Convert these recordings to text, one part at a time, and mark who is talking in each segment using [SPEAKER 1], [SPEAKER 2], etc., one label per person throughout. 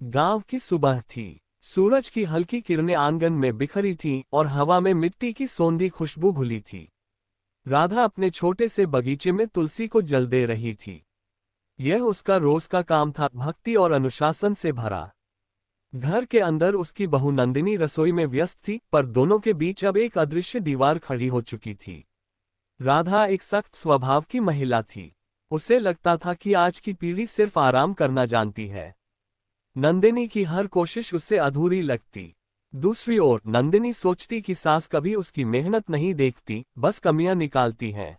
[SPEAKER 1] गांव की सुबह थी। सूरज की हल्की किरणें आंगन में बिखरी थीं और हवा में मिट्टी की सौंधी खुशबू घुली थी। राधा अपने छोटे से बगीचे में तुलसी को जल दे रही थी। यह उसका रोज का काम था, भक्ति और अनुशासन से भरा। घर के अंदर उसकी बहू नंदिनी रसोई में व्यस्त थी, पर दोनों के बीच अब एक अदृश्य दीवार खड़ी हो चुकी थी। राधा एक सख्त स्वभाव की महिला थी। उसे लगता था कि आज की पीढ़ी सिर्फ आराम करना जानती है। नंदिनी की हर कोशिश उससे अधूरी लगती। दूसरी ओर नंदिनी सोचती कि सास कभी उसकी मेहनत नहीं देखती, बस कमियां निकालती हैं।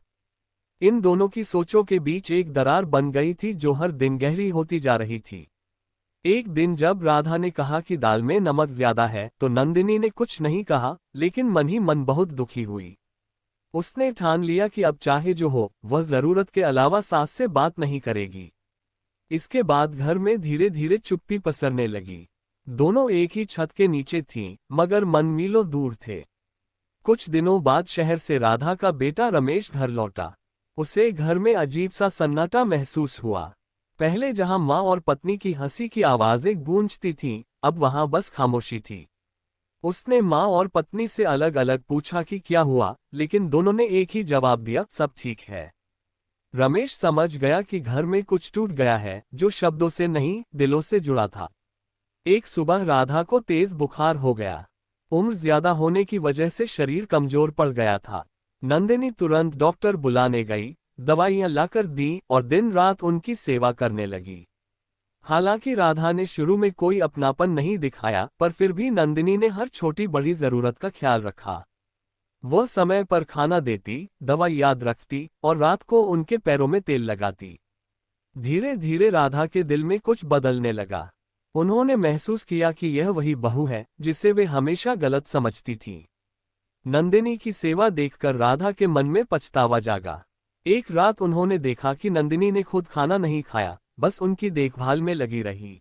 [SPEAKER 1] इन दोनों की सोचों के बीच एक दरार बन गई थी जो हर दिन गहरी होती जा रही थी। एक दिन जब राधा ने कहा कि दाल में नमक ज्यादा है, तो नंदिनी ने कुछ नहीं कहा, लेकिन मन ही मन बहुत दुखी हुई। उसने ठान लिया कि अब चाहे जो हो, वह जरूरत के अलावा सास से बात नहीं करेगी। इसके बाद घर में धीरे धीरे चुप्पी पसरने लगी। दोनों एक ही छत के नीचे थीं, मगर मन मीलों दूर थे। कुछ दिनों बाद शहर से राधा का बेटा रमेश घर लौटा। उसे घर में अजीब सा सन्नाटा महसूस हुआ। पहले जहां माँ और पत्नी की हंसी की आवाजें गूंजती थीं, अब वहां बस खामोशी थी। उसने माँ और पत्नी से अलग अलग पूछा कि क्या हुआ, लेकिन दोनों ने एक ही जवाब दिया, सब ठीक है। रमेश समझ गया कि घर में कुछ टूट गया है, जो शब्दों से नहीं, दिलों से जुड़ा था। एक सुबह राधा को तेज बुखार हो गया। उम्र ज्यादा होने की वजह से शरीर कमजोर पड़ गया था। नंदिनी तुरंत डॉक्टर बुलाने गई, दवाइयां लाकर दी और दिन रात उनकी सेवा करने लगी। हालांकि राधा ने शुरू में कोई अपनापन नहीं दिखाया, पर फिर भी नंदिनी ने हर छोटी बड़ी जरूरत का ख्याल रखा। वह समय पर खाना देती, दवा याद रखती और रात को उनके पैरों में तेल लगाती। धीरे धीरे राधा के दिल में कुछ बदलने लगा। उन्होंने महसूस किया कि यह वही बहू है जिसे वे हमेशा गलत समझती थीं। नंदिनी की सेवा देखकर राधा के मन में पछतावा जागा। एक रात उन्होंने देखा कि नंदिनी ने खुद खाना नहीं खाया, बस उनकी देखभाल में लगी रही।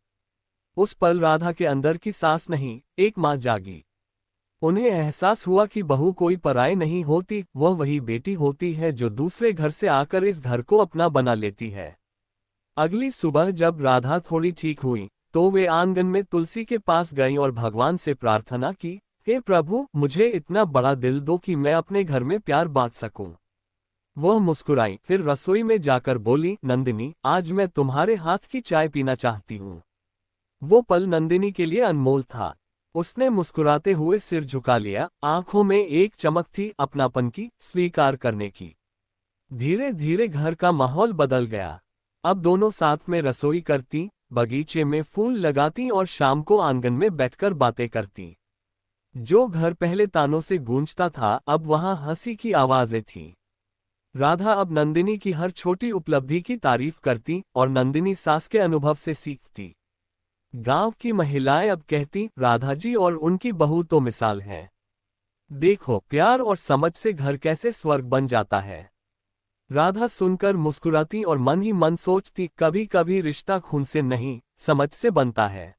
[SPEAKER 1] उस पल राधा के अंदर की सास नहीं, एक माँ जागी। उन्हें एहसास हुआ कि बहू कोई पराई नहीं होती, वह वही बेटी होती है जो दूसरे घर से आकर इस घर को अपना बना लेती है। अगली सुबह जब राधा थोड़ी ठीक हुई, तो वे आंगन में तुलसी के पास गईं और भगवान से प्रार्थना की, हे प्रभु, मुझे इतना बड़ा दिल दो कि मैं अपने घर में प्यार बांट सकूं। वह मुस्कुराई, फिर रसोई में जाकर बोली, नंदिनी, आज मैं तुम्हारे हाथ की चाय पीना चाहती हूँ। वो पल नंदिनी के लिए अनमोल था। उसने मुस्कुराते हुए सिर झुका लिया, आंखों में एक चमक थी, अपनापन की, स्वीकार करने की। धीरे धीरे घर का माहौल बदल गया। अब दोनों साथ में रसोई करती, बगीचे में फूल लगाती और शाम को आंगन में बैठकर बातें करती। जो घर पहले तानों से गूंजता था, अब वहां हंसी की आवाजें थीं। राधा अब नंदिनी की हर छोटी उपलब्धि की तारीफ करती और नंदिनी सास के अनुभव से सीखती। गांव की महिलाएं अब कहती, राधा जी और उनकी बहू तो मिसाल है। देखो, प्यार और समझ से घर कैसे स्वर्ग बन जाता है। राधा सुनकर मुस्कुराती और मन ही मन सोचती, कभी कभी रिश्ता खून से नहीं, समझ से बनता है।